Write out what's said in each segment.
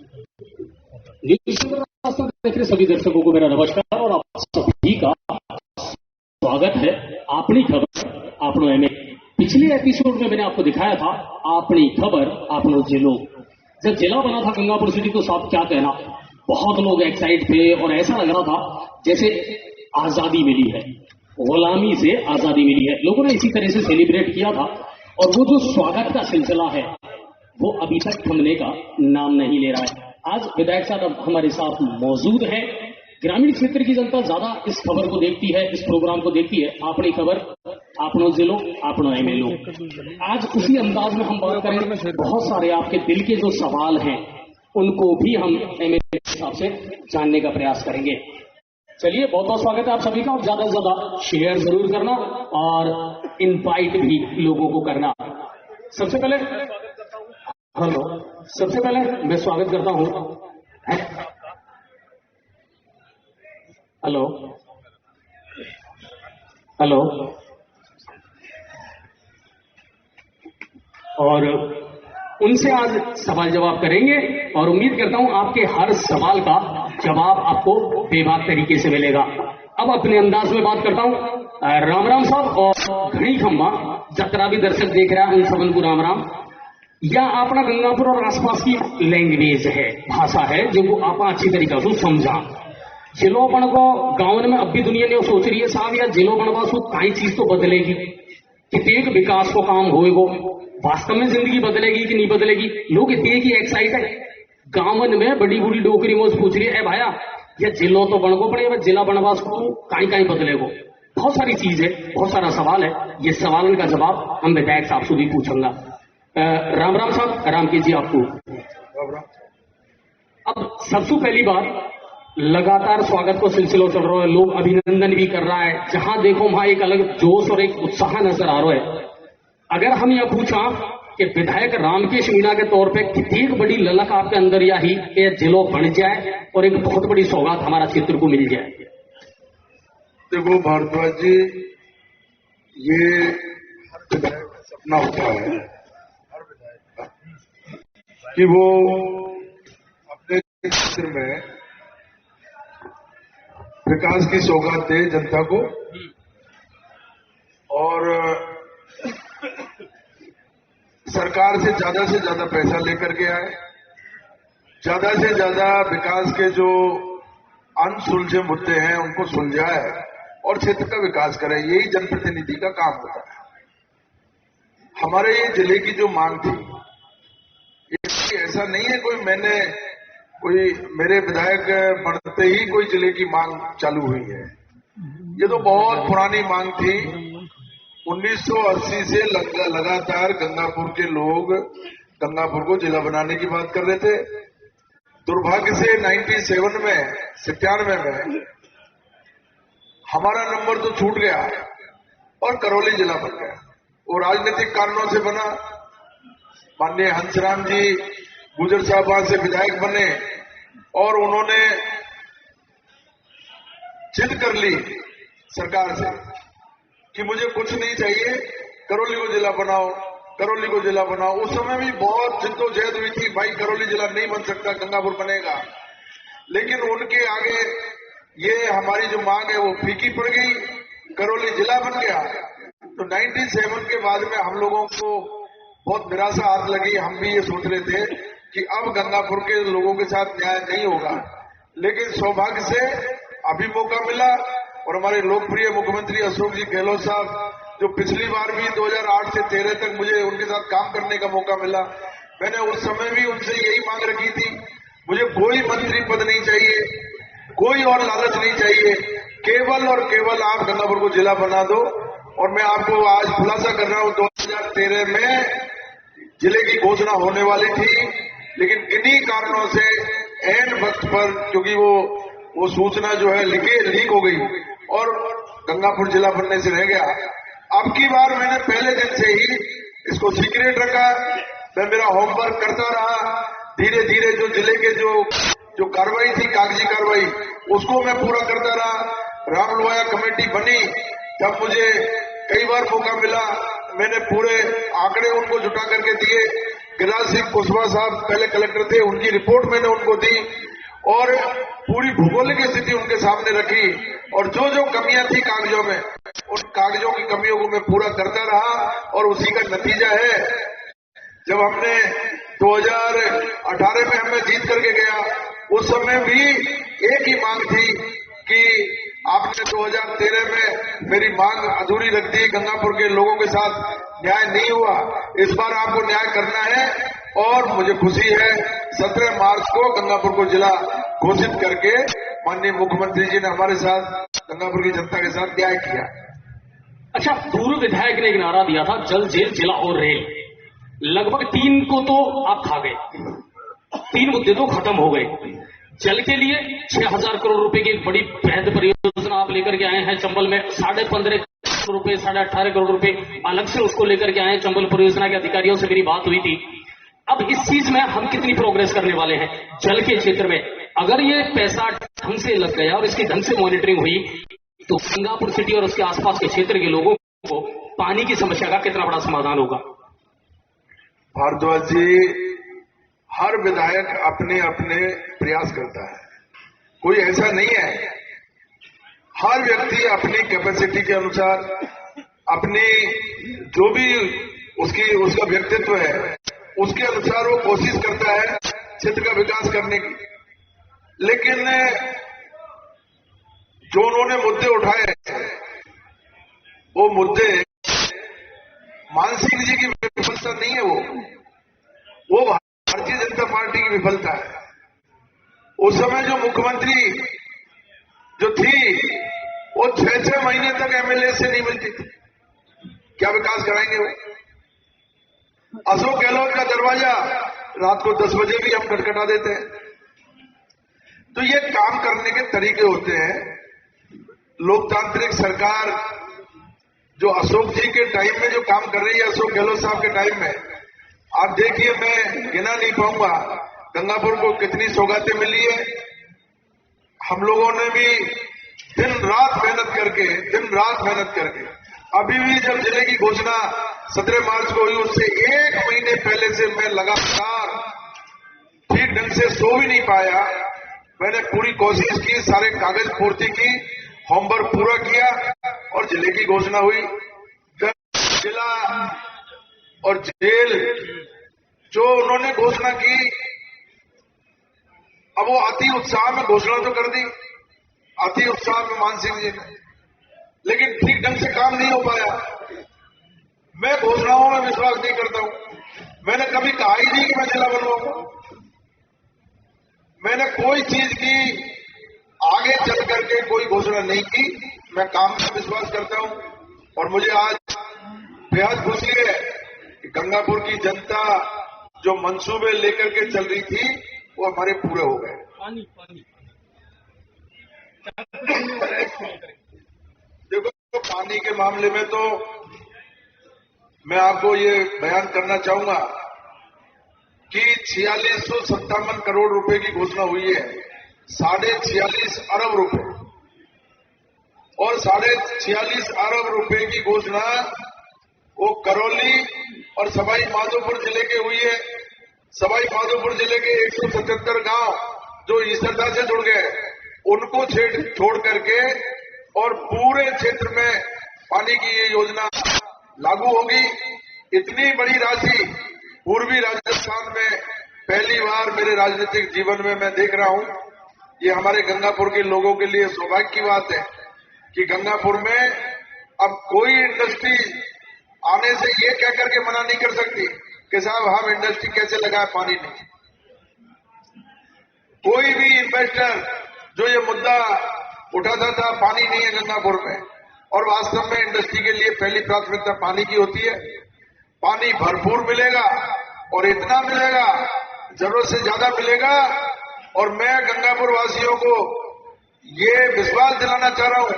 देख रहे सभी दर्शकों को मेरा नमस्कार और आप सभी का स्वागत है। अपनी खबर आपनो एम पिछले एपिसोड में मैंने आपको दिखाया था अपनी खबर आपनो जिलो। जब जिला बना था गंगापुर सिटी तो साहब क्या कहना, बहुत लोग एक्साइट थे और ऐसा लग रहा था जैसे आजादी मिली है, गुलामी से आजादी मिली है। लोगों ने इसी तरह से सेलिब्रेट किया था और वो जो स्वागत का सिलसिला है वो अभी तक थमने का नाम नहीं ले रहा है। आज विधायक साहब अब हमारे साथ मौजूद हैं। ग्रामीण क्षेत्र की जनता ज्यादा इस खबर को देखती है, इस प्रोग्राम को देखती है। अपनी खबर आपनो जिलो आपनो एमएलओ। आज उसी अंदाज में हम बात करेंगे। बहुत सारे आपके दिल के जो सवाल हैं उनको भी हम एमएलए साहब से जानने का प्रयास करेंगे। चलिए, बहुत बहुत स्वागत है आप सभी का और ज्यादा से ज्यादा शेयर जरूर करना और इनवाइट भी लोगों को करना। सबसे पहले मैं स्वागत करता हूं। हेलो और उनसे आज सवाल जवाब करेंगे और उम्मीद करता हूं आपके हर सवाल का जवाब आपको बेबाक तरीके से मिलेगा। अब अपने अंदाज में बात करता हूं। राम राम साहब और घड़ी खम्मा जतरा भी दर्शक देख रहा है उन सबन को राम राम। या अपना गंगापुर और आसपास की लैंग्वेज है, भाषा है जो वो आप अच्छी तरीका से समझा। जिलो बन को गाँव में अब भी दुनिया ने सोच रही है साहब यार जिलो बनवा सो कई चीज तो बदलेगी, कितने विकास को काम होएगो, वास्तव में जिंदगी बदलेगी कि नहीं बदलेगी। लोग इतने की एक्साइट है। गाँवन में बड़ी बड़ी डोकरी मोज पूछ रही है भाया ये जिलो तो बनगो पड़े जिला बनवास को कहीं बदलेगो। बहुत सारी चीज है, बहुत सारा सवाल है। ये सवाल का जवाब हम विधायक साहब से भी पूछूंगा। राम राम साहब, राम के जी आपको। अब सबसे पहली बात, लगातार स्वागत को सिलसिला चल रहा है, लोग अभिनंदन भी कर रहा है, जहां देखो वहां एक अलग जोश और एक उत्साह नजर आ रहा है। अगर हम यह पूछा कि विधायक रामकेश मीणा के तौर पे कितनी बड़ी ललक आपके अंदर या ही कि जिलो बन जाए और एक बहुत बड़ी सौगात हमारा क्षेत्र को मिल जाए। देखो भारद्वाज जी, ये सपना होता है कि वो अपने क्षेत्र में विकास की सौगात दे जनता को और सरकार से ज्यादा पैसा लेकर के आए, ज्यादा से ज्यादा विकास के जो अनसुलझे मुद्दे हैं उनको सुलझाए और क्षेत्र का विकास करे। यही जनप्रतिनिधि का काम होता है। हमारे ये जिले की जो मांग थी, ऐसा नहीं है कोई मेरे विधायक बनते ही कोई जिले की मांग चालू हुई है। ये तो बहुत पुरानी मांग थी। 1980 से लगातार गंगापुर के लोग गंगापुर को जिला बनाने की बात कर रहे थे। दुर्भाग्य से 97 में हमारा नंबर तो छूट गया और करौली जिला बन गया। वो राजनीतिक कारणों से बना। माननीय हंसराम जी गुजर साहब वहां से विधायक बने और उन्होंने जिद कर ली सरकार से कि मुझे कुछ नहीं चाहिए, करौली को जिला बनाओ, करौली को जिला बनाओ। उस समय भी बहुत जिद्दोजहद हुई थी, भाई करौली जिला नहीं बन सकता, गंगापुर बनेगा। लेकिन उनके आगे ये हमारी जो मांग है वो फीकी पड़ गई, करौली जिला बन गया। तो 97 के बाद में हम लोगों को बहुत निराशा हाथ लगी। हम भी ये सोच रहे थे कि अब गंगापुर के लोगों के साथ न्याय नहीं होगा, लेकिन सौभाग्य से अभी मौका मिला और हमारे लोकप्रिय मुख्यमंत्री अशोक जी गहलोत साहब, जो पिछली बार भी 2008 से 13 तक मुझे उनके साथ काम करने का मौका मिला, मैंने उस समय भी उनसे यही मांग रखी थी, मुझे कोई मंत्री पद नहीं चाहिए, कोई और लालच नहीं चाहिए, केवल और केवल आप गंगापुर को जिला बना दो। और मैं आपको आज खुलासा कर रहा हूं, 2013 में जिले की घोषणा होने वाली थी, लेकिन किन्हीं कारणों से एन वक्त पर, क्योंकि वो सूचना जो है लीक हो गई और गंगापुर जिला बनने से रह गया। अब की बार मैंने पहले दिन से ही इसको सीक्रेट रखा। मैं मेरा होमवर्क करता रहा। धीरे धीरे जो जिले के जो कार्रवाई थी, कागजी कार्रवाई, उसको मैं पूरा करता रहा। राम लोया कमेटी बनी, जब मुझे कई बार मौका मिला मैंने पूरे आंकड़े उनको जुटा करके दिए गिरिराज सिंह कुशवाहा साहब पहले कलेक्टर थे, उनकी रिपोर्ट मैंने उनको दी और पूरी भौगोलिक स्थिति उनके सामने रखी और जो जो कमियां थी कागजों में, उन कागजों की कमियों को मैं पूरा करता रहा और उसी का नतीजा है जब हमने 2018 में हमें जीत करके गया, उस समय भी एक ही मांग थी कि आपने 2013 में मेरी मांग अधूरी रख दी, गंगापुर के लोगों के साथ न्याय नहीं हुआ, इस बार आपको न्याय करना है और मुझे खुशी है 17 मार्च को गंगापुर को जिला घोषित करके माननीय मुख्यमंत्री जी ने हमारे साथ गंगापुर की जनता के साथ न्याय किया। अच्छा, पूर्व विधायक ने एक नारा दिया था, जल, जेल, जिला और रेल। लगभग 3 को तो आप खा गए, 3 मुद्दे तो खत्म हो गए। जल के लिए 6,000 करोड़ रुपए की एक बड़ी बृहद परियोजना आप लेकर के आए हैं चंबल में, 15.5 करोड़ रुपए, 18.5 करोड़ रुपए अलग से उसको लेकर के आए हैं। चंबल परियोजना के अधिकारियों से मेरी बात हुई थी। अब इस चीज में हम कितनी प्रोग्रेस करने वाले हैं जल के क्षेत्र में? अगर ये पैसा ढंग से लग गया और इसकी ढंग से मॉनिटरिंग हुई तो गंगापुर सिटी और उसके आसपास के क्षेत्र के लोगों को पानी की समस्या का कितना बड़ा समाधान होगा? भारद्वाज जी, हर विधायक अपने अपने प्रयास करता है, कोई ऐसा नहीं है। हर व्यक्ति अपनी कैपेसिटी के अनुसार, अपनी जो भी उसका व्यक्तित्व है उसके अनुसार वो कोशिश करता है क्षेत्र का विकास करने की। लेकिन जो उन्होंने मुद्दे उठाए, वो मुद्दे मान सिंह जी की विफलता नहीं है, वो भारतीय जनता पार्टी की विफलता है। उस समय जो मुख्यमंत्री जो थी वो 6-6 महीने तक एमएलए से नहीं मिलती थी, क्या विकास कराएंगे वो? अशोक गहलोत का दरवाजा रात को 10 बजे भी हम खटखटा देते हैं। तो ये काम करने के तरीके होते हैं। लोकतांत्रिक सरकार जो अशोक जी के टाइम में जो काम कर रही है, अशोक गहलोत साहब के टाइम में, आप देखिए, मैं गिना नहीं पाऊंगा गंगापुर को कितनी सौगातें मिली है। हम लोगों ने भी दिन रात मेहनत करके अभी भी जब जिले की घोषणा 17 मार्च को हुई, उससे 1 महीने पहले से मैं लगातार ठीक ढंग से सो भी नहीं पाया। मैंने पूरी कोशिश की, सारे कागज पूर्ति की, होमवर्क पूरा किया और जिले की घोषणा हुई। जिला और जेल जो उन्होंने घोषणा की, अब वो अति उत्साह में घोषणा तो कर दी, अति उत्साह में मान सिंह जी ने, लेकिन ठीक ढंग से काम नहीं हो पाया। मैं घोषणाओं में विश्वास नहीं करता हूं। मैंने कभी कहा ही नहीं कि मैं जिला बनवाऊंगा। मैंने कोई चीज की आगे चल करके कोई घोषणा नहीं की। मैं काम में विश्वास करता हूं और मुझे आज बेहद खुशी है कि गंगापुर की जनता जो मंसूबे लेकर के चल रही थी वो हमारे पूरे हो गए। देखो, पानी के मामले में तो मैं आपको ये बयान करना चाहूंगा कि 4657 करोड़ रुपए की घोषणा हुई है, 46.5 अरब रुपए, और 46.5 अरब रुपए की घोषणा वो करौली और सवाई माधोपुर जिले के हुई है। सवाई माधोपुर जिले के 177 गांव जो ईसरदा से जुड़ गए, उनको छोड़ करके और पूरे क्षेत्र में पानी की ये योजना लागू होगी। इतनी बड़ी राशि पूर्वी राजस्थान में पहली बार मेरे राजनीतिक जीवन में मैं देख रहा हूं। ये हमारे गंगापुर के लोगों के लिए सौभाग्य की बात है कि गंगापुर में अब कोई इंडस्ट्री आने से ये कह करके मना नहीं कर सकती कि साहब हम इंडस्ट्री कैसे लगाए, पानी नहीं। कोई भी इन्वेस्टर जो ये मुद्दा उठाता था, पानी नहीं है गंगापुर में, और वास्तव में इंडस्ट्री के लिए पहली प्राथमिकता पानी की होती है। पानी भरपूर मिलेगा और इतना मिलेगा, जरूरत से ज्यादा मिलेगा। और मैं गंगापुर वासियों को ये विश्वास दिलाना चाह रहा हूं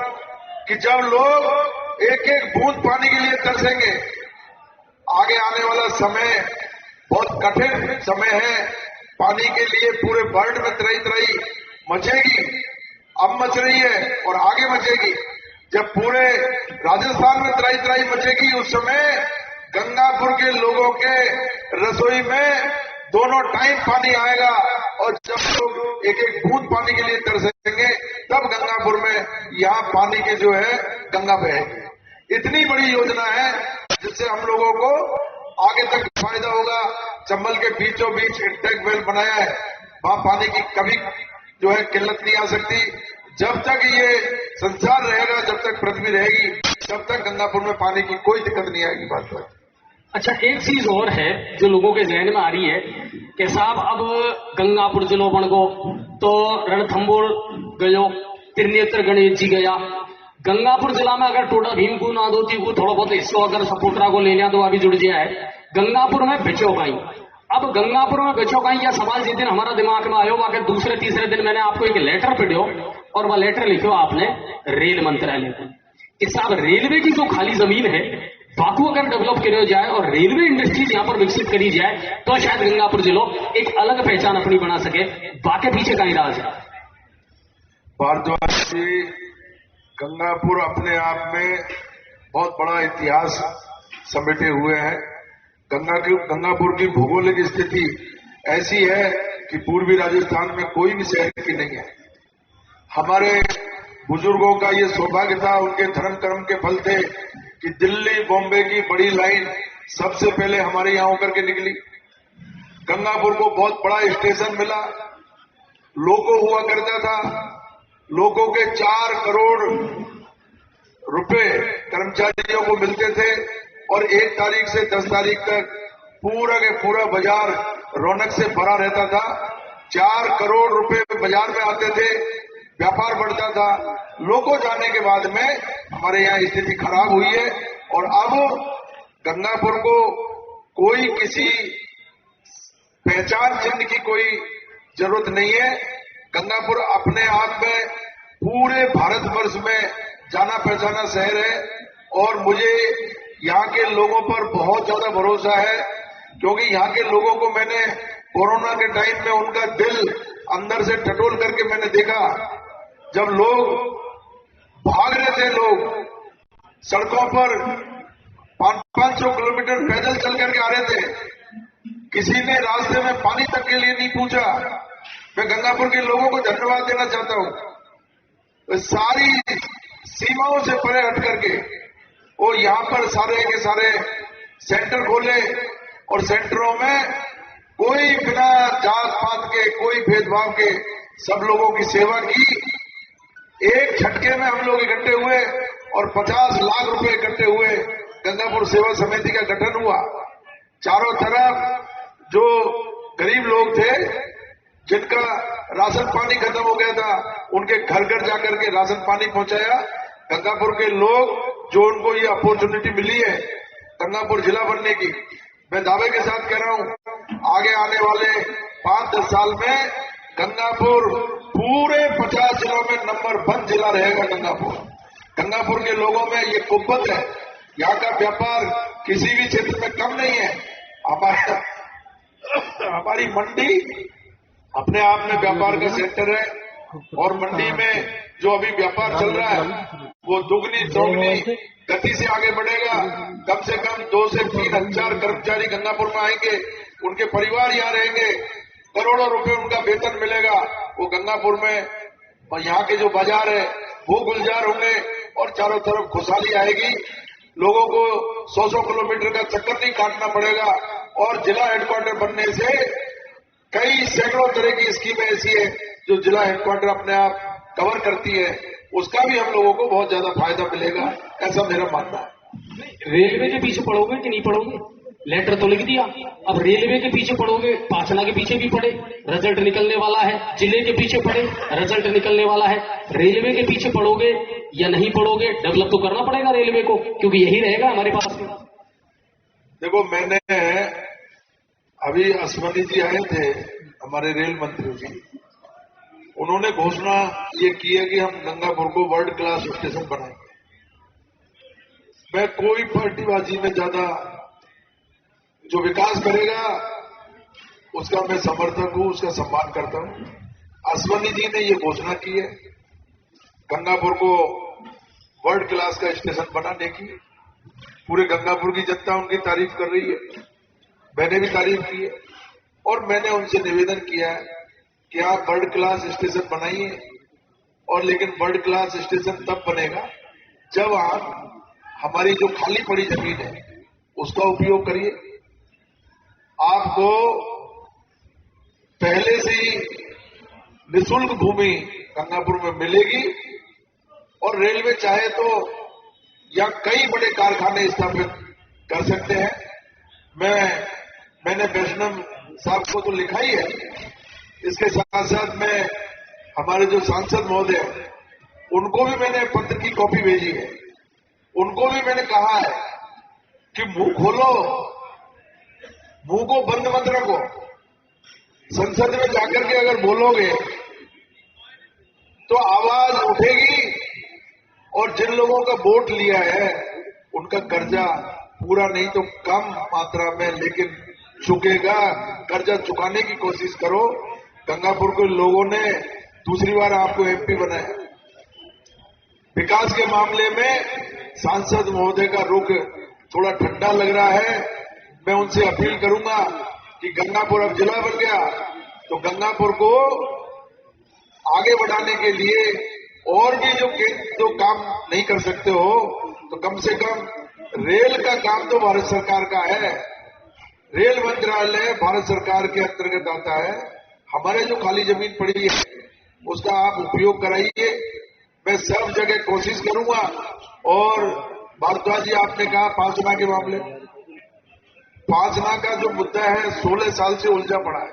कि जब लोग एक एक बूंद पानी के लिए तरसेंगे, आगे आने वाला समय बहुत कठिन समय है। पानी के लिए पूरे वर्ल्ड में त्राही त्राही मचेगी, अब मच रही है और आगे मचेगी। जब पूरे राजस्थान में त्राही त्राही मचेगी, उस समय गंगापुर के लोगों के रसोई में दोनों टाइम पानी आएगा और जब लोग एक एक बूंद पानी के लिए तरसेंगे तब गंगापुर में यहाँ पानी की जो है गंगा बहेगी। इतनी बड़ी योजना है जिससे हम लोगों को आगे तक फायदा होगा। चंबल के बीचों बीच इंटेक वेल बनाया है, वहां पानी की कभी जो है किल्लत नहीं आ सकती। जब तक ये संसार रहेगा, जब तक पृथ्वी रहेगी, तब तक गंगापुर में पानी की कोई दिक्कत नहीं आएगी। बात पर अच्छा, एक चीज और है जो लोगों के जहन में आ रही है कि साहब अब गंगापुर जिलो बन गो तो रणथंबोर गयो, त्रिनेत्र गणेश जी गया। गंगापुर जिला में अगर टोडा भीम को ना दो को थोड़ा बहुत हिस्सों अगर सपोटरा को ले लिया तो अभी जुड़ जाए। गंगापुर में बिचो गई, अब गंगापुर में बिचो गई यह सवाल जिस दिन हमारा दिमाग में आयो वहां दूसरे तीसरे दिन मैंने आपको एक लेटर पढ़ियो और वह लेटर लिखो आपने रेल मंत्रालय को कि साहब रेलवे की जो खाली जमीन है बाकू अगर डेवलप करी जाए और रेलवे इंडस्ट्रीज यहाँ पर विकसित करी जाए तो शायद गंगापुर जिलो एक अलग पहचान अपनी बना सके। बाकी पीछे का ही राज है। भारद्वाज जी, गंगापुर अपने आप में बहुत बड़ा इतिहास समेटे हुए हैं। गंगापुर की भौगोलिक स्थिति ऐसी है कि पूर्वी राजस्थान में कोई भी शहर की नहीं है। हमारे बुजुर्गों का ये सौभाग्य था, उनके धर्म कर्म के फल थे कि दिल्ली बॉम्बे की बड़ी लाइन सबसे पहले हमारे यहां होकर के निकली। गंगापुर को बहुत बड़ा स्टेशन मिला। लोगो हुआ करता था, लोगों के 4 करोड़ रुपए कर्मचारियों को मिलते थे और 1 तारीख से 10 तारीख तक पूरा के पूरा बाजार रौनक से भरा रहता था। 4 करोड़ रुपए बाजार में आते थे, व्यापार बढ़ता था। लोगों जाने के बाद में हमारे यहाँ स्थिति खराब हुई है और अब गंगापुर को कोई किसी पहचान चिन्ह की कोई जरूरत नहीं है। गंगापुर अपने आप में पूरे भारतवर्ष में जाना पहचाना शहर है और मुझे यहाँ के लोगों पर बहुत ज्यादा भरोसा है क्योंकि यहाँ के लोगों को मैंने कोरोना के टाइम में उनका दिल अंदर से टटोल करके मैंने देखा। जब लोग भाग रहे थे, लोग सड़कों पर 500 किलोमीटर पैदल चल करके आ रहे थे, किसी ने रास्ते में पानी तक के लिए नहीं पूछा। मैं गंगापुर के लोगों को धन्यवाद देना चाहता हूं। तो सारी सीमाओं से परे हट करके वो यहां पर सारे के सारे सेंटर खोले और सेंटरों में कोई बिना जात पात के, कोई भेदभाव के सब लोगों की सेवा की। एक झटके में हम लोग इकट्ठे हुए और 50 लाख रुपए इकट्ठे हुए। गंगापुर सेवा समिति का गठन हुआ। चारों तरफ जो गरीब लोग थे जिनका राशन पानी खत्म हो गया था, उनके घर घर जाकर के राशन पानी पहुंचाया। गंगापुर के लोग जो उनको ये अपॉर्चुनिटी मिली है गंगापुर जिला बनने की, मैं दावे के साथ कह रहा हूं आगे आने वाले 5-10 साल में गंगापुर पूरे 50 जिलों में नंबर 1 जिला रहेगा। गंगापुर के लोगों में ये कुव्वत है। यहाँ का व्यापार किसी भी क्षेत्र में कम नहीं है। हमारी मंडी अपने आप में व्यापार का सेंटर है और मंडी में जो अभी व्यापार चल रहा है वो दुगनी चौगनी गति से आगे बढ़ेगा। कम से कम 2 से 3 हजार कर्मचारी गंगापुर में आएंगे, उनके परिवार यहाँ रहेंगे, करोड़ों रुपए उनका वेतन मिलेगा। वो गंगापुर में और यहाँ के जो बाजार है वो गुलजार होंगे और चारों तरफ खुशहाली आएगी। लोगों को 100 किलोमीटर का चक्कर नहीं काटना पड़ेगा और जिला हेडक्वार्टर बनने से कई सैकड़ों तरह की स्कीमें ऐसी है जो जिला हेडक्वार्टर अपने आप कवर करती है, उसका भी हम लोगों को बहुत ज्यादा फायदा मिलेगा, ऐसा मेरा मानना है। रेलवे के पीछे पड़ोगे कि नहीं पड़ोगे? लेटर तो लिख दिया, अब रेलवे के पीछे पड़ोगे, पाचना के पीछे भी पड़े, रिजल्ट निकलने वाला है, जिले के पीछे पड़े, रिजल्ट निकलने वाला है। रेलवे के पीछे पड़ोगे या नहीं पड़ोगे, डेवलप तो करना पड़ेगा रेलवे को, क्योंकि यही रहेगा हमारे पास। देखो, मैंने अभी अश्वनी जी आए थे, हमारे रेल मंत्री जी, उन्होंने घोषणा ये की है कि हम गंगापुर को वर्ल्ड क्लास स्टेशन बनाएंगे। मैं कोई पार्टीबाजी में ज्यादा जो विकास करेगा उसका मैं समर्थक हूं, उसका सम्मान करता हूं। अश्वनी जी ने ये घोषणा की है गंगापुर को वर्ल्ड क्लास का स्टेशन बनाने की। पूरे गंगापुर की जनता उनकी तारीफ कर रही है, मैंने भी तारीफ की है। और मैंने उनसे निवेदन किया है कि आप वर्ल्ड क्लास स्टेशन बनाइए, और लेकिन वर्ल्ड क्लास स्टेशन तब बनेगा जब आप हमारी जो खाली पड़ी जमीन है उसका उपयोग करिए। आपको पहले से ही निःशुल्क भूमि गंगापुर में मिलेगी, और रेलवे चाहे तो या कई बड़े कारखाने स्थापित कर सकते हैं। मैंने वैष्णव साहब को तो लिखा ही है, इसके साथ साथ मैं हमारे जो सांसद महोदय उनको भी मैंने पत्र की कॉपी भेजी है। उनको भी मैंने कहा है कि मुंह खोलो, मुंह को बंद मत रखो। संसद में जाकर के अगर बोलोगे तो आवाज उठेगी, और जिन लोगों का वोट लिया है उनका कर्जा पूरा नहीं तो कम मात्रा में लेकिन चुकेगा। कर्जा चुकाने की कोशिश करो। गंगापुर के लोगों ने दूसरी बार आपको एमपी बनाया। विकास के मामले में सांसद महोदय का रुख थोड़ा ठंडा लग रहा है। मैं उनसे अपील करूंगा कि गंगापुर अब जिला बन गया तो गंगापुर को आगे बढ़ाने के लिए और भी जो काम नहीं कर सकते हो तो कम से कम रेल का काम तो भारत सरकार का है। रेल मंत्रालय भारत सरकार के अंतर्गत आता है। हमारे जो खाली जमीन पड़ी है उसका आप उपयोग कराइए। मैं सब जगह कोशिश करूंगा। और भारद्वाज जी, आपने कहा पांचना के मामले, पांचना का जो मुद्दा है 16 साल से उलझा पड़ा है।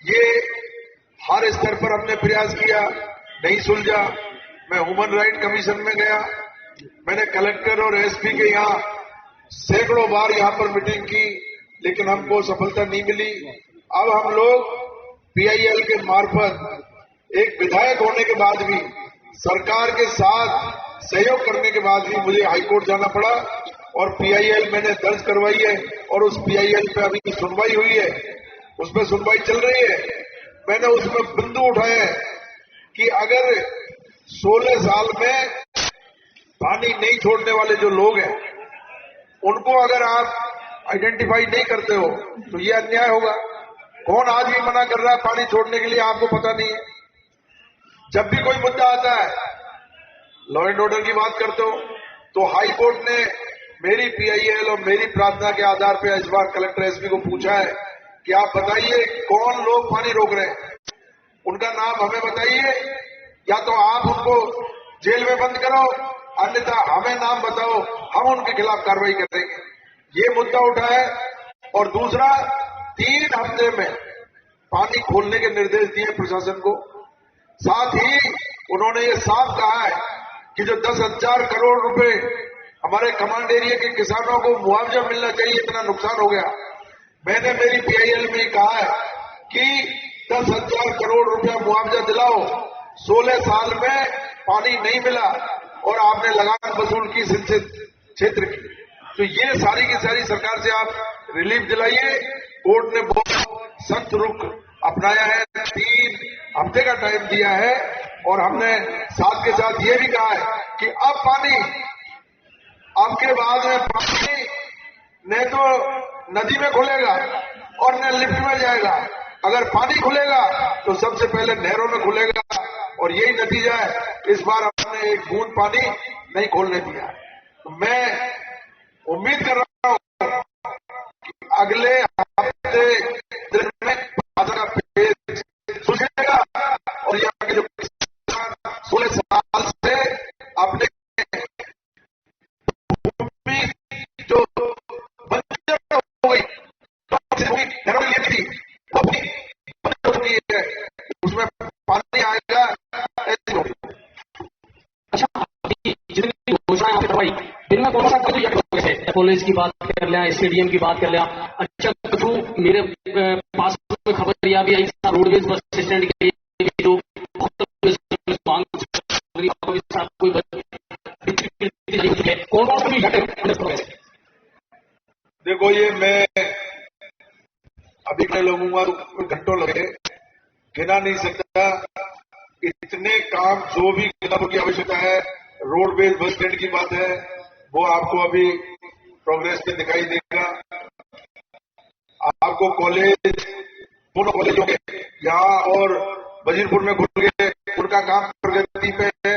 ये हर स्तर पर हमने प्रयास किया, नहीं सुलझा। मैं ह्यूमन राइट कमीशन में गया, मैंने कलेक्टर और एसपी के यहाँ सैकड़ों बार यहाँ पर मीटिंग की, लेकिन हमको सफलता नहीं मिली। अब हम लोग पीआईएल के मार्फत एक विधायक होने के बाद भी, सरकार के साथ सहयोग करने के बाद भी मुझे हाईकोर्ट जाना पड़ा, और पीआईएल मैंने दर्ज करवाई है, और उस पीआईएल पे अभी सुनवाई हुई है, उसमें सुनवाई चल रही है। मैंने उसमें बिंदु उठाया है कि अगर 16 साल में पानी नहीं छोड़ने वाले जो लोग हैं उनको अगर आप आइडेंटिफाई नहीं करते हो तो ये अन्याय होगा। कौन आज भी मना कर रहा है पानी छोड़ने के लिए, आपको पता नहीं है। जब भी कोई मुद्दा आता है, लॉ एंड ऑर्डर की बात करते हो, तो हाई कोर्ट ने मेरी पीआईएल और मेरी प्रार्थना के आधार पर इस बार कलेक्टर एसपी को पूछा है कि आप बताइए कौन लोग पानी रोक रहे हैं, उनका नाम हमें बताइए, या तो आप उनको जेल में बंद करो, अन्यथा हमें नाम बताओ, हम उनके खिलाफ कार्रवाई करेंगे। ये मुद्दा उठा है। और दूसरा, 3 हफ्ते में पानी खोलने के निर्देश दिए प्रशासन को। साथ ही उन्होंने ये साफ कहा है कि जो 10,000 करोड़ रुपए हमारे कमांड एरिया के किसानों को मुआवजा मिलना चाहिए, इतना नुकसान हो गया। मैंने मेरी पीआईएल में कहा है कि 10,000 करोड़ रुपया मुआवजा दिलाओ। 16 साल में पानी नहीं मिला और आपने लगान वसूल की सिंचित क्षेत्र की, तो ये सारी की सारी सरकार से आप रिलीफ दिलाइए। कोर्ट ने बहुत सख्त रुख अपनाया है, 3 हफ्ते का टाइम दिया है, और हमने साथ के साथ ये भी कहा है कि अब पानी, अब के बाद में पानी न तो नदी में खुलेगा और न लिफ्ट में जाएगा। अगर पानी खुलेगा तो सबसे पहले नहरों में खुलेगा, और यही नतीजा है। इस बार हमने एक बूंद पानी नहीं खोलने दिया। तो मैं उम्मीद कर रहा हूं कि अगले हफ्ते दिन में का पेज सुलझेगा, और यहाँ के जो 16 साल से अपने भूमि जो बंजर हो गई, थी वो भी बंद हो चुकी है, उसमें पानी आएगा। अच्छा, अभी जितनी घोषणाएं आपने करवाई, जिनमें कौन सा कॉलेज की बात कर लिया, स्टेडियम की बात कर लिया। अच्छा, तो मेरे पास में खबर यह भी आई, रोडवेज बस स्टैंड के लिए जो कौन कौन। देखो, ये मैं अभी मैं लगूंगा तो घंटों लगे, गिना नहीं सकता। इतने काम जो भी गंगापुर की आवश्यकता है, रोडवेज बस स्टैंड की बात है, वो आपको अभी प्रोग्रेस में दिखाई देगा। आपको कॉलेज, दोनों कॉलेजों के यहाँ और वजीरपुर में खुल गए, उनका काम प्रगति पे है।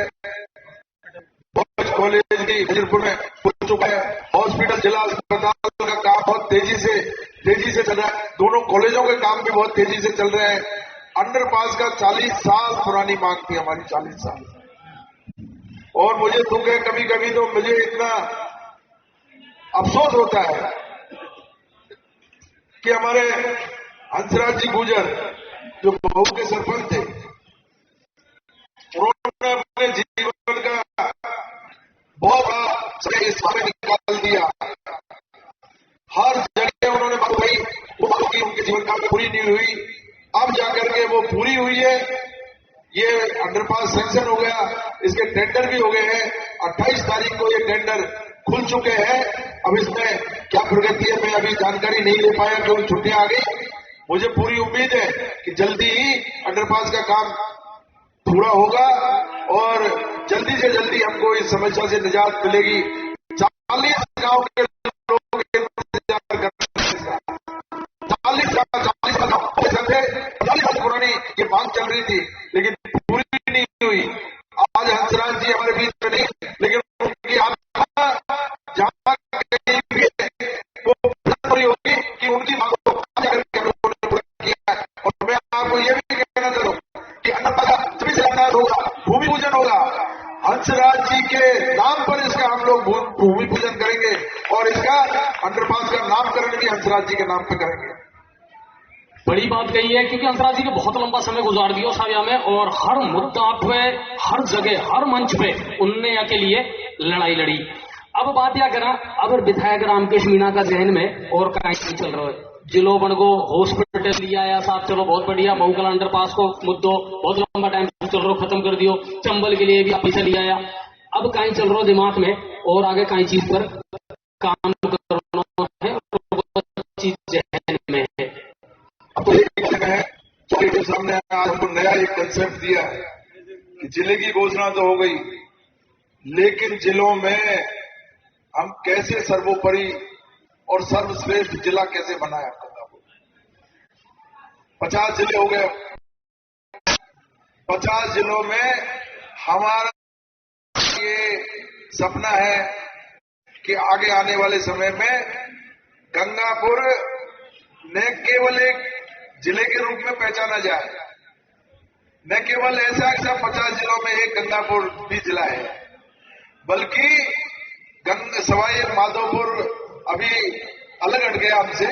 कॉलेज भी वजीरपुर में खुल चुका है। हॉस्पिटल, जिला अस्पताल का काम बहुत तेजी से चल रहा है। दोनों कॉलेजों के काम भी बहुत तेजी से चल रहे हैं। अंडरपास का 40 साल पुरानी मांग थी हमारी, 40 साल। और मुझे दुख है, कभी कभी तो मुझे इतना अफसोस होता है कि हमारे हंसराज जी गुजर, जो बहू के सरपंच थे, उन्होंने अपने जीवन का बहुत बड़ा इस समय निकाल दिया। हर जगह उन्होंने बात कही, वो बात की उनके जीवन काल में पूरी नहीं हुई, अब जाकर के वो पूरी हुई है। ये अंडरपास सैंक्शन हो गया, इसके टेंडर भी हो गए हैं। 28 तारीख को ये टेंडर खुल चुके हैं। अब इसमें क्या प्रगति है मैं अभी जानकारी नहीं ले पाया क्योंकि छुट्टियां आ गई। मुझे पूरी उम्मीद है कि जल्दी ही अंडरपास का काम पूरा होगा और जल्दी से जल्दी हमको इस समस्या से निजात मिलेगी। 40 गांव के लोग इंतजार कर रहे हैं। 40 साल पुरानी ये मांग चल रही थी, लेकिन पूरी नहीं हुई। आज हंसराज जी हमारे बीच में नहीं, लेकिन उनकी आत्मा जहां कहीं भी है, वो पूरी होगी कि उनकी मांग को पूरा किया है। और मैं आपको ये भी कहना चाहता हूँ कि अंडरपास सभी शिलान्यास होगा, भूमि पूजन होगा। हंसराज जी के नाम पर इसका हम लोग भूमि पूजन करेंगे और इसका अंडरपास का नामकरण भी हंसराज जी के नाम पे करेंगे। बड़ी बात कही है, क्योंकि हंसराज जी ने बहुत लंबा समय गुजार दिया साविया में और हर मुद्दा पे, हर जगह, हर मंच पे उनने के लिए लड़ाई लड़ी। अब बात क्या करा, अब विधायक रामकेश मीणा का जहन में और कहीं चल रहा है। जिलो बनगो हॉस्पिटल लिया आया साहब, चलो बहुत बढ़िया। बहुकला अंडरपास को मुद्दों बहुत लंबा टाइम चल रहा, खत्म कर दियो। चंबल के लिए भी पैसा लिया आया। अब कहीं चल रहा दिमाग में और आगे कहीं चीज पर काम करना है, चीज जहन में है। तो एक है के सामने आज हमको नया एक कंसेप्ट दिया है कि जिले की घोषणा तो हो गई, लेकिन जिलों में हम कैसे सर्वोपरि और सर्वश्रेष्ठ जिला कैसे बनाया। 50 जिले हो गए। 50 जिलों में हमारा ये सपना है कि आगे आने वाले समय में गंगापुर न केवल एक जिले के रूप में पहचाना जाए, न केवल ऐसा कि सब 50 जिलों में एक गंगापुर भी जिला है, बल्कि सवाई माधोपुर अभी अलग हट गया हमसे।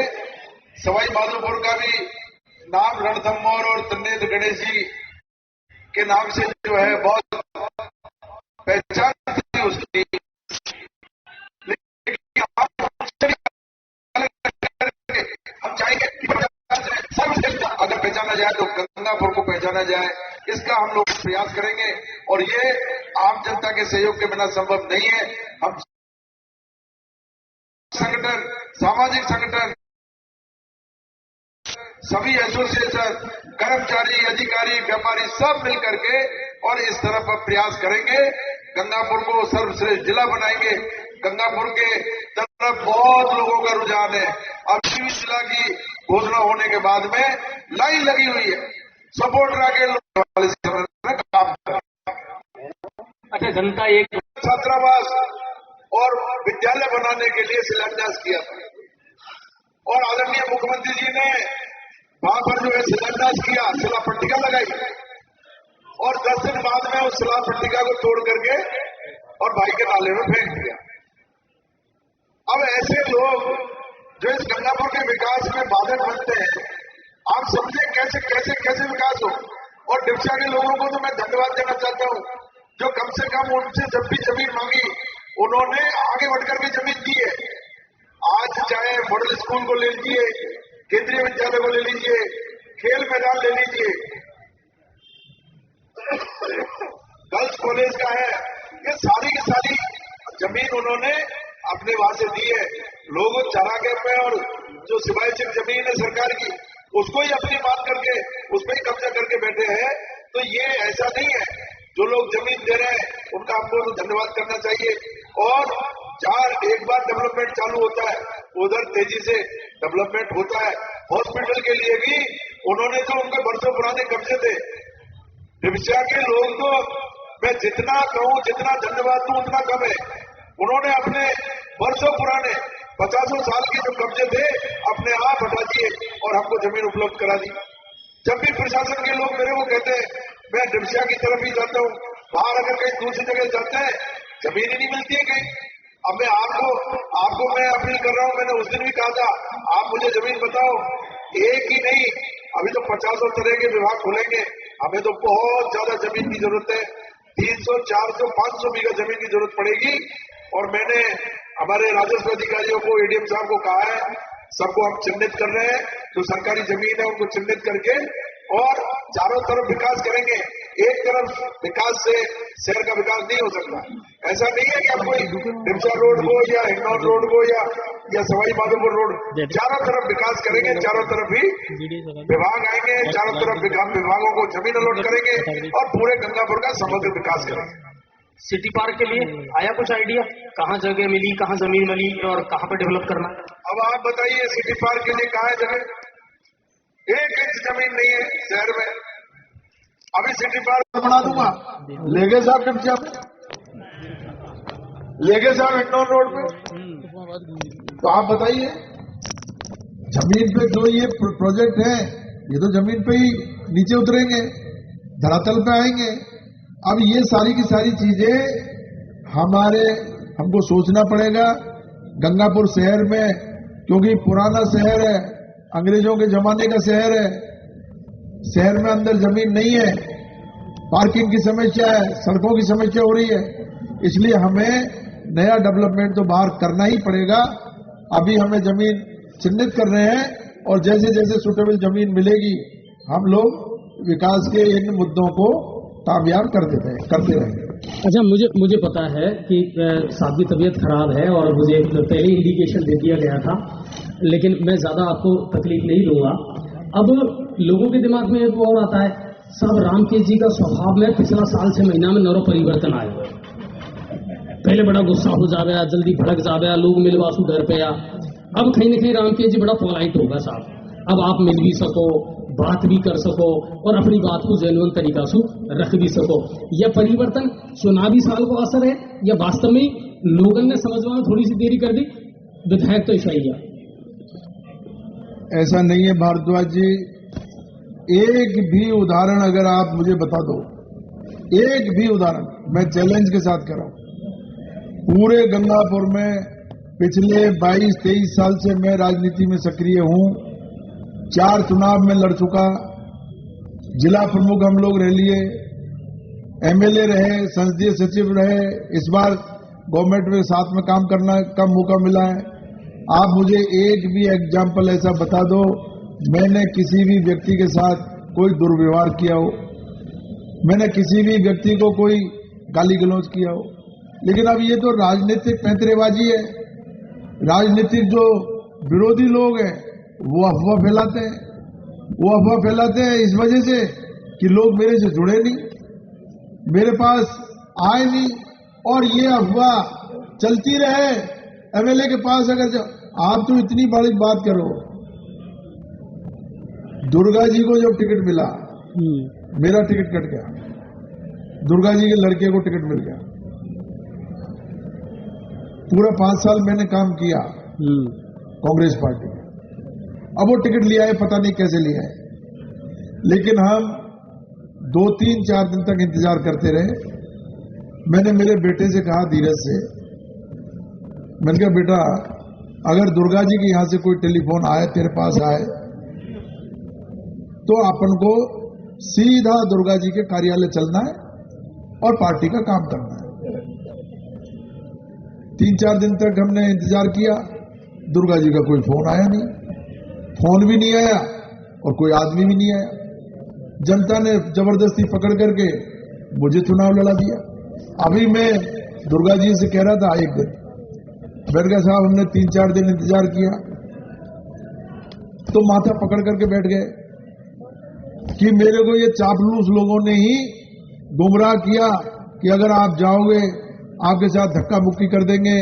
सवाई माधोपुर का भी नाम रणथंभौर और तन्नेत्र गणेश जी के नाम से जो है बहुत पहचान थी उसकी, लेकिन हम चाहेंगे कि सर्वश्रेष्ठ अगर पहचाना जाए तो गंगापुर को पहचाना जाए। इसका हम लोग प्रयास करेंगे और ये आम जनता के सहयोग के बिना संभव नहीं है। हम संगठन, सामाजिक संगठन, सभी एसोसिएशन, कर्मचारी, अधिकारी, व्यापारी सब मिलकर के और इस तरफ प्रयास करेंगे। गंगापुर को सर्वश्रेष्ठ जिला बनाएंगे। गंगापुर के तरफ बहुत लोगों का रुझान है। अभी भी जिला की घोषणा होने के बाद में लाइन लगी हुई है, सपोर्ट आगे वाले काम कर। अच्छा, जनता एक छात्रावास और विद्यालय बनाने के लिए शिलान्यास किया था और आदरणीय मुख्यमंत्री जी ने वहां पर जो है शिलान्यास किया, शिला पट्टिका लगाई और 10 दिन बाद में उस शिला पट्टिका को तोड़ करके और भाई के नाले में फेंक दिया। अब ऐसे लोग जो इस गंगापुर के विकास में बाधक बनते हैं, आप समझे कैसे कैसे कैसे विकास हो। और डिप्सा के लोगों को तो मैं धन्यवाद देना चाहता हूं, जो कम से कम उनसे जब भी जमीन मांगी उन्होंने आगे बढ़कर के जमीन दी है। आज चाहे मॉडल स्कूल को ले लीजिए, केंद्रीय विद्यालय को ले लीजिए, खेल मैदान ले लीजिए, गर्ल्स कॉलेज का है, ये सारी की सारी जमीन उन्होंने अपने वहां से दी है। लोग चारागढ़ में और जो सिवाय सिर्फ जमीन है सरकार की, उसको ही अपनी मान करके उस पर ही कब्जा करके बैठे हैं। तो ये ऐसा नहीं है। जो लोग जमीन दे रहे हैं उनका हमको तो धन्यवाद करना चाहिए और जहां एक बार डेवलपमेंट चालू होता है उधर तेजी से डेवलपमेंट होता है। हॉस्पिटल के लिए भी उन्होंने जो उनके वर्षों पुराने कब्जे थे, डिबिया के लोग तो मैं जितना कहूं, जितना धन्यवाद दूं उतना कम है। उन्होंने अपने वर्षों पुराने 50 साल के जो कब्जे थे अपने आप हटा दिए और हमको जमीन उपलब्ध करा दी। जब भी प्रशासन के लोग मेरे को कहते हैं, मैं डिबिया की तरफ ही जाता हूं, बाहर अगर कहीं दूसरी जगह जाते हैं जमीन ही नहीं मिलती है कहीं। अब मैं आपको मैं अपील कर रहा हूं, मैंने उस दिन भी कहा था, आप मुझे जमीन बताओ, एक ही नहीं, अभी तो 50 तरह के विभाग खुलेंगे, हमें तो बहुत ज्यादा जमीन की जरूरत है। 300, 400, 500 बीघा जमीन की जरूरत पड़ेगी। और मैंने हमारे राजस्व अधिकारियों को, एडीएम साहब को कहा है, सबको हम चिन्हित कर रहे हैं, जो सरकारी जमीन है उनको चिन्हित करके और चारों तरफ विकास करेंगे। एक तरफ विकास से शहर का विकास नहीं हो सकता। ऐसा नहीं है कि आप कोई डिबिया रोड को या हिंडौन रोड को या सवाई माधोपुर रोड, चारों तरफ विकास करेंगे, चारों तरफ ही विभाग आएंगे, चारों तरफ विभागों को जमीन अलॉट करेंगे और पूरे गंगापुर का समग्र विकास करेंगे। सिटी पार्क के लिए आया कुछ आइडिया, कहाँ जगह मिली, कहाँ जमीन मिली और कहाँ पर डेवलप करना? अब आप बताइए, सिटी पार्क के लिए कहाँ है जगह? 1 इंच जमीन नहीं है शहर में। अभी सिटी पार्क बना दूंगा लेगे साहब डिबिया पे, लेगे साहब हिंडौन रोड पे। तो आप बताइए, जमीन पे जो ये प्रोजेक्ट है ये तो जमीन पे ही नीचे उतरेंगे, धरातल पे आएंगे। अब ये सारी की सारी चीजें हमको सोचना पड़ेगा। गंगापुर शहर में, क्योंकि पुराना शहर है, अंग्रेजों के जमाने का शहर है, शहर में अंदर जमीन नहीं है, पार्किंग की समस्या है, सड़कों की समस्या हो रही है, इसलिए हमें नया डेवलपमेंट तो बाहर करना ही पड़ेगा। अभी हमें जमीन चिन्हित कर रहे हैं और जैसे जैसे सुटेबल जमीन मिलेगी हम लोग विकास के इन मुद्दों को कामयाब करते रहेंगे। अच्छा, मुझे पता है कि साहब की तबीयत खराब है और मुझे पहले इंडिकेशन दे दिया गया था, लेकिन मैं ज्यादा आपको तकलीफ नहीं दूंगा। अब लोगों के दिमाग में एक और आता है, साहब रामकेश जी का स्वभाव में पिछला साल 6 महीना में नरो परिवर्तन आया। पहले बड़ा गुस्सा हो जावे, जल्दी भड़क जावे, लोग मिलवासू घर पे आ। अब कहीं न कहीं रामकेश जी बड़ा पोलाइट होगा साहब, अब आप मिल भी सको, बात भी कर सको और अपनी बात को जेन्युइन तरीका से रख भी सको। यह परिवर्तन चुनावी साल को असर है या वास्तव में लोगों ने समझने में थोड़ी सी देरी कर दी? विधायक तो ऐसा ही है। ऐसा नहीं है भारद्वाज जी, एक भी उदाहरण अगर आप मुझे बता दो, एक भी उदाहरण, मैं चैलेंज के साथ कर रहा हूं। पूरे गंगापुर में पिछले 22-23 साल से मैं राजनीति में सक्रिय हूं, 4 चुनाव में लड़ चुका, जिला प्रमुख हम लोग रह लिए, एमएलए रहे, संसदीय सचिव रहे, इस बार गवर्नमेंट में साथ में काम करना का मौका मिला है। आप मुझे एक भी एग्जाम्पल ऐसा बता दो मैंने किसी भी व्यक्ति के साथ कोई दुर्व्यवहार किया हो, मैंने किसी भी व्यक्ति को कोई गाली गलौज किया हो। लेकिन अब ये तो राजनीतिक पैंतरेबाजी है। राजनीतिक जो विरोधी लोग हैं वो अफवाह फैलाते हैं, इस वजह से कि लोग मेरे से जुड़े नहीं, मेरे पास आए नहीं, और ये अफवाह चलती रहे। एमएलए के पास अगर आप तो इतनी बड़ी बात करो, दुर्गा जी को जब टिकट मिला, मेरा टिकट कट गया, दुर्गा जी के लड़के को टिकट मिल गया। पूरा 5 साल मैंने काम किया कांग्रेस पार्टी में, अब वो टिकट लिया है, पता नहीं कैसे लिया है, लेकिन हम 2-3-4 दिन तक इंतजार करते रहे। मैंने मेरे बेटे से कहा, धीरज से, मैंने कहा बेटा अगर दुर्गा जी के यहां से कोई टेलीफोन आए, तेरे पास आए, तो अपन को सीधा दुर्गा जी के कार्यालय चलना है और पार्टी का काम करना है। 3-4 दिन तक हमने इंतजार किया, दुर्गा जी का कोई फोन आया नहीं, फोन भी नहीं आया और कोई आदमी भी नहीं आया। जनता ने जबरदस्ती पकड़ करके मुझे चुनाव लड़ा दिया। अभी मैं दुर्गा जी से कह रहा था एक दिन, बैठ गया साहब, हमने 3-4 दिन इंतजार किया, तो माथा पकड़ करके बैठ गए कि मेरे को ये चापलूस लोगों ने ही गुमराह किया कि अगर आप जाओगे आपके साथ धक्का मुक्की कर देंगे,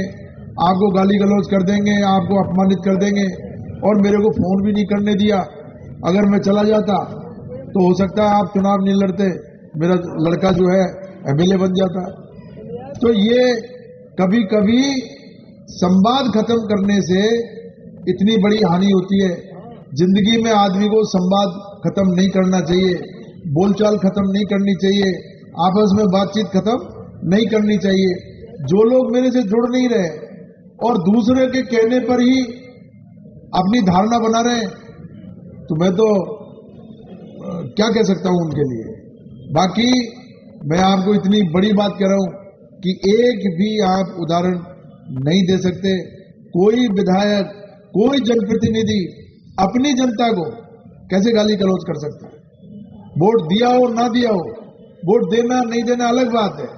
आपको गाली गलौज कर देंगे, आपको अपमानित कर देंगे, और मेरे को फोन भी नहीं करने दिया। अगर मैं चला जाता तो हो सकता है आप चुनाव नहीं लड़ते, मेरा लड़का जो है एमएलए बन जाता। तो ये कभी कभी संवाद खत्म करने से इतनी बड़ी हानि होती है। जिंदगी में आदमी को संवाद खत्म नहीं करना चाहिए, बोलचाल खत्म नहीं करनी चाहिए, आपस में बातचीत खत्म नहीं करनी चाहिए। जो लोग मेरे से जुड़ नहीं रहे और दूसरे के कहने पर ही अपनी धारणा बना रहे हैं, तो मैं तो क्या कह सकता हूं उनके लिए। बाकी मैं आपको इतनी बड़ी बात कह रहा हूं कि एक भी आप उदाहरण नहीं दे सकते। कोई विधायक, कोई जनप्रतिनिधि अपनी जनता को कैसे गाली गलौज कर सकता है? वोट दिया हो ना दिया हो, वोट देना नहीं देना अलग बात है,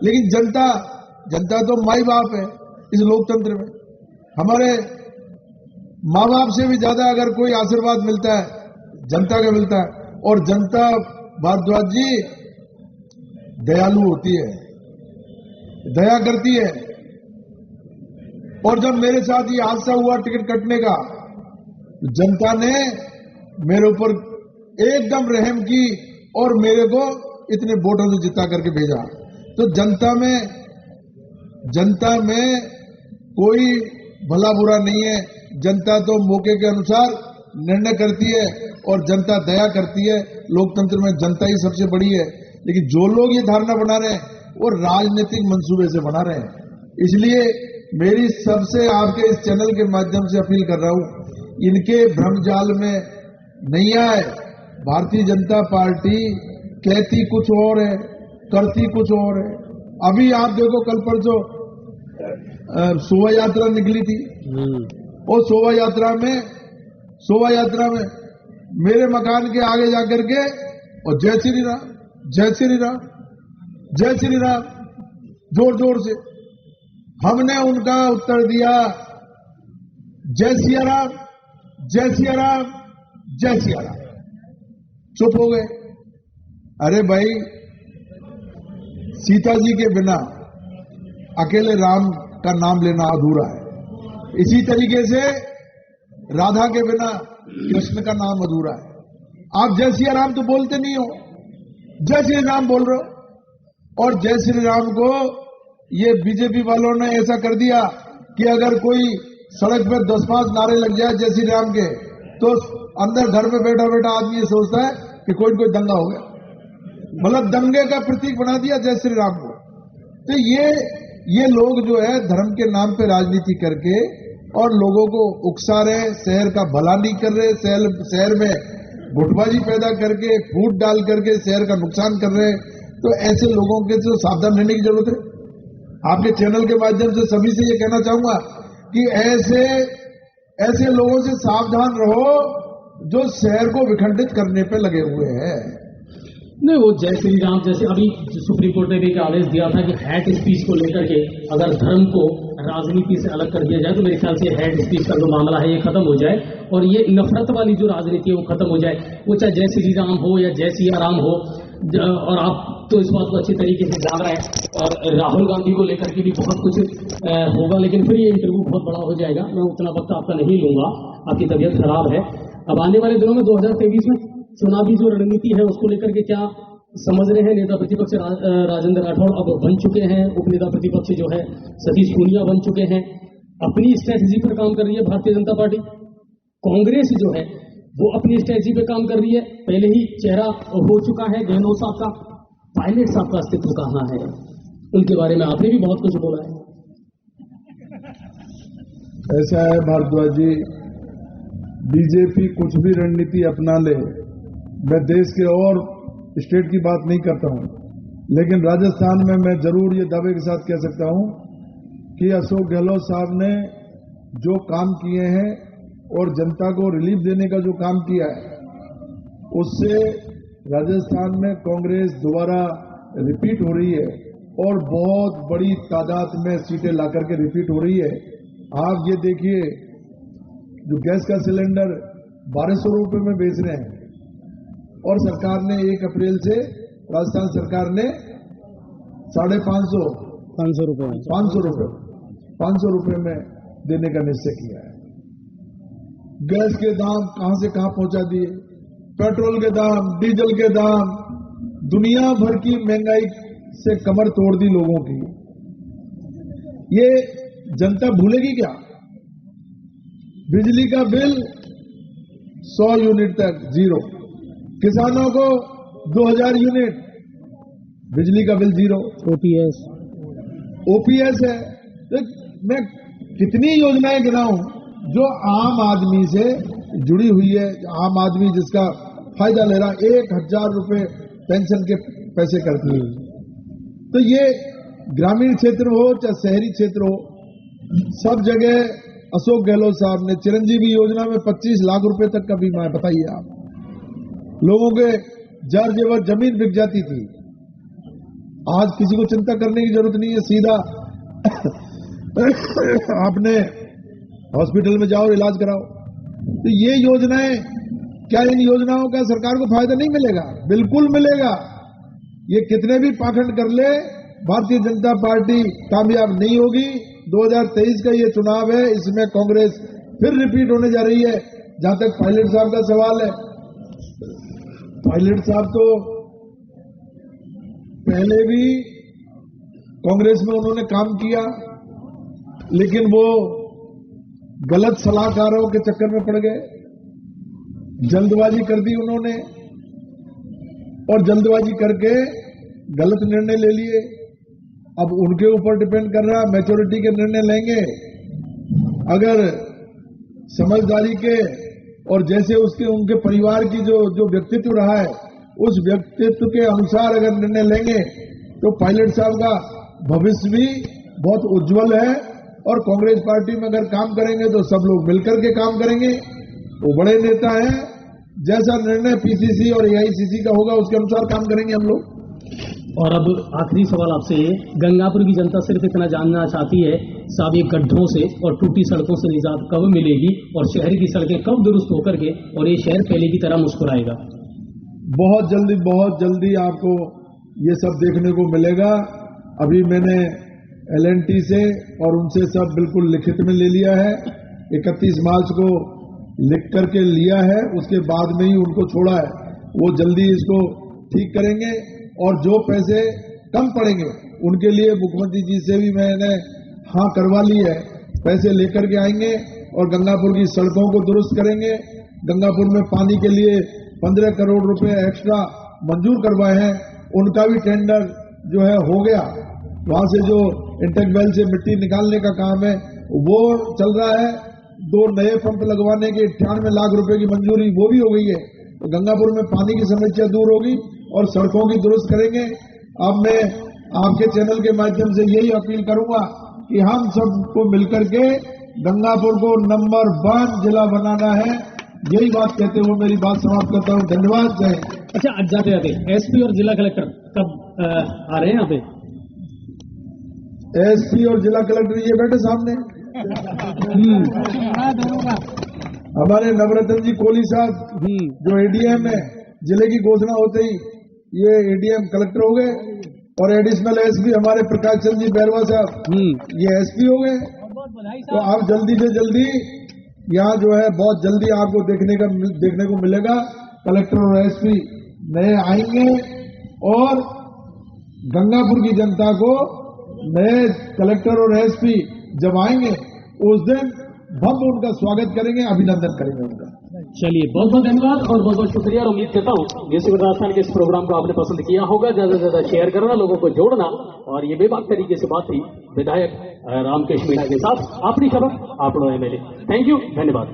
लेकिन जनता तो माई बाप है इस लोकतंत्र में। हमारे माँ बाप से भी ज्यादा अगर कोई आशीर्वाद मिलता है जनता का मिलता है। और जनता, भारद्वाज जी, दयालु होती है, दया करती है। और जब मेरे साथ ये हादसा हुआ टिकट कटने का, तो जनता ने मेरे ऊपर एकदम रहम की और मेरे को इतने वोटों से जिता करके भेजा। तो जनता में कोई भला बुरा नहीं है। जनता तो मौके के अनुसार निर्णय करती है और जनता दया करती है। लोकतंत्र में जनता ही सबसे बड़ी है। लेकिन जो लोग ये धारणा बना रहे हैं वो राजनीतिक मंसूबे से बना रहे हैं। इसलिए मेरी सबसे आपके इस चैनल के माध्यम से अपील कर रहा हूं, इनके भ्रमजाल में नहीं आए। भारतीय जनता पार्टी कहती कुछ और है, करती कुछ और है। अभी आप देखो, कल परसों शोभा यात्रा निकली थी और शोभा यात्रा में मेरे मकान के आगे जाकर के और जय श्री राम, जय श्री राम, जय श्री राम जोर जोर से। हमने उनका उत्तर दिया जय सिया राम, जय सिया राम, जय सिया राम। चुप हो गए। अरे भाई, सीता जी के बिना अकेले राम का नाम लेना अधूरा है। इसी तरीके से राधा के बिना कृष्ण का नाम अधूरा है। आप जय सिया राम तो बोलते नहीं हो, जय श्री राम बोल रहे हो। और जय श्री राम को ये बीजेपी वालों ने ऐसा कर दिया कि अगर कोई सड़क पे 10-5 नारे लग जाए जय श्री राम के, तो अंदर घर में बैठा बैठा आदमी ये सोचता है कि कोई न कोई दंगा हो गया। मतलब दंगे का प्रतीक बना दिया जय श्री राम को। तो ये लोग जो है धर्म के नाम पे राजनीति करके और लोगों को उकसा रहे, शहर का भला नहीं कर रहे, शहर में गुटबाजी पैदा करके, फूट डाल करके शहर का नुकसान कर रहे। तो ऐसे लोगों के तो सावधान रहने की जरूरत है। आपके चैनल के माध्यम से सभी से ये कहना चाहूंगा कि ऐसे लोगों से सावधान रहो जो शहर को विखंडित करने पे लगे हुए हैं। नहीं, वो जय श्री राम जैसे अभी सुप्रीम कोर्ट ने भी एक आदेश दिया था कि हेट स्पीच को लेकर के अगर धर्म को राजनीति से अलग कर दिया जाए तो मेरे ख्याल से हेट स्पीच का जो मामला है ये खत्म हो जाए और ये नफरत वाली जो राजनीति है वो खत्म हो जाए। वो चाहे जय श्री राम हो या जय सिया राम हो। और आप तो इस बात को अच्छी तरीके से जान रहे हैं। और राहुल गांधी को लेकर के भी बहुत कुछ होगा, लेकिन फिर ये इंटरव्यू बहुत बड़ा हो जाएगा। मैं उतना वक्त आपका नहीं लूंगा, आपकी तबीयत खराब है। अब आने वाले दिनों में 2023 में चुनावी जो रणनीति है उसको लेकर के क्या समझ रहे हैं? नेता प्रतिपक्ष राजेंद्र राठौड़ अब बन चुके हैं, उपनेता प्रतिपक्ष जो है सतीश पूनिया बन चुके हैं। अपनी स्ट्रेटजी पर काम कर रही है भारतीय जनता पार्टी। कांग्रेस जो है वो अपनी स्ट्रेटजी पे काम कर रही है। पहले ही चेहरा हो चुका है गहलोत साहब का। पायलट साहब का अस्तित्व कहां है? उनके बारे में आपने भी बहुत कुछ बोला है। ऐसा है भारद्वाज जी, बीजेपी कुछ भी रणनीति अपना ले, मैं देश के और स्टेट की बात नहीं करता हूं, लेकिन राजस्थान में मैं जरूर ये दावे के साथ कह सकता हूं कि अशोक गहलोत साहब ने जो काम किए हैं और जनता को रिलीफ देने का जो काम किया है, उससे राजस्थान में कांग्रेस दोबारा रिपीट हो रही है और बहुत बड़ी तादाद में सीटें लाकर के रिपीट हो रही है। आप ये देखिए, जो गैस का सिलेंडर 1200 रुपए में बेच रहे हैं और सरकार ने 1 अप्रैल से, राजस्थान सरकार ने 550 रुपए 500 रुपए में देने का निश्चय किया है। गैस के दाम कहां से कहां पहुंचा दिए, पेट्रोल के दाम, डीजल के दाम, दुनिया भर की महंगाई से कमर तोड़ दी लोगों की। ये जनता भूलेगी क्या? बिजली का बिल 100 यूनिट तक जीरो, किसानों को 2000 यूनिट बिजली का बिल जीरो, ओपीएस है। तो मैं कितनी योजनाएं गिनाऊं जो आम आदमी से जुड़ी हुई है, आम आदमी जिसका फायदा ले रहा, 1000 रुपए पेंशन के पैसे करती है। तो ये ग्रामीण क्षेत्र हो चाहे शहरी क्षेत्र हो, सब जगह अशोक गहलोत साहब ने चिरंजीवी योजना में 25 लाख रुपए तक का बीमा है। बताइए आप, लोगों के जर जेवर जमीन बिक जाती थी, आज किसी को चिंता करने की जरूरत नहीं है, सीधा आपने हॉस्पिटल में जाओ और इलाज कराओ। तो ये योजनाएं, क्या इन योजनाओं का सरकार को फायदा नहीं मिलेगा? बिल्कुल मिलेगा। ये कितने भी पाखंड कर ले, भारतीय जनता पार्टी कामयाब नहीं होगी। 2023 का ये चुनाव है, इसमें कांग्रेस फिर रिपीट होने जा रही है। जहां तक पायलट साहब का सवाल है, पायलट साहब तो पहले भी कांग्रेस में उन्होंने काम किया, लेकिन वो गलत सलाहकारों के चक्कर में पड़ गए, जल्दबाजी कर दी उन्होंने, और जल्दबाजी करके गलत निर्णय ले लिए। अब उनके ऊपर डिपेंड कर रहा, मैच्योरिटी के निर्णय लेंगे। अगर समझदारी के और जैसे उसके उनके परिवार की जो व्यक्तित्व रहा है, उस व्यक्तित्व के अनुसार अगर निर्णय लेंगे तो पायलट साहब का भविष्य भी बहुत उज्जवल है। और कांग्रेस पार्टी में अगर काम करेंगे तो सब लोग मिलकर के काम करेंगे। वो बड़े नेता हैं, जैसा निर्णय पीसीसी और एआईसीसी का होगा उसके अनुसार काम करेंगे हम लोग। और अब आखिरी सवाल आपसे, गंगापुर की जनता सिर्फ इतना जानना चाहती है साहब, ये गड्ढों से और टूटी सड़कों से निजात कब मिलेगी और शहर की सड़कें कब दुरुस्त होकर के और ये शहर पहले की तरह मुस्कुराएगा? बहुत जल्दी आपको ये सब देखने को मिलेगा। अभी मैंने एलएनटी से और उनसे सब बिल्कुल लिखित में ले लिया है। 31 मार्च को लिख करके लिया है, उसके बाद में ही उनको छोड़ा है। वो जल्दी इसको ठीक करेंगे और जो पैसे कम पड़ेंगे उनके लिए मुख्यमंत्री जी से भी मैंने हाँ करवा ली है, पैसे लेकर के आएंगे और गंगापुर की सड़कों को दुरुस्त करेंगे। गंगापुर में पानी के लिए 15 करोड़ रुपए एक्स्ट्रा मंजूर करवाए हैं, उनका भी टेंडर जो है हो गया। वहां से जो इंटेक वेल से मिट्टी निकालने का काम है वो चल रहा है। 2 नए पंप लगवाने के 98 लाख रुपए की मंजूरी वो भी हो गई है। तो गंगापुर में पानी की समस्या दूर होगी और सड़कों की दुरुस्त करेंगे। अब मैं आपके चैनल के माध्यम से यही अपील करूंगा कि हम सबको मिलकर के गंगापुर को नंबर 1 जिला बनाना है। यही बात कहते हुए मेरी बात समाप्त करता हूं। धन्यवाद। जय। अच्छा, आज जाते जाते एसपी और जिला कलेक्टर कब आ रहे हैं यहाँ पे? एसपी और जिला कलेक्टर ये बैठे सामने। हमारे नवरत्न जी कोहली साहब जो एडीएम है, जिले की घोषणा होते ही ये एडीएम कलेक्टर हो गए, और एडिशनल एसपी हमारे प्रकाश चंद्र जी बैरवा साहब ये एसपी हो गए। तो आप जल्दी से जल्दी यहाँ जो है बहुत जल्दी आपको देखने को मिलेगा। कलेक्टर और एसपी नए आएंगे और गंगापुर की जनता को नए कलेक्टर और एसपी जब आएंगे उस दिन हम उनका स्वागत करेंगे, अभिनंदन करेंगे उनका। चलिए, बहुत बहुत धन्यवाद और बहुत बहुत शुक्रिया। और उम्मीद करता हूँ म्यूजिक राजस्थान के इस प्रोग्राम को आपने पसंद किया होगा। ज्यादा से ज्यादा शेयर करना, लोगों को जोड़ना। और ये बेबाक तरीके से बात थी विधायक रामकेश मीणा के साथ। अपनी खबर, आपनो एमएलए। थैंक यू, धन्यवाद।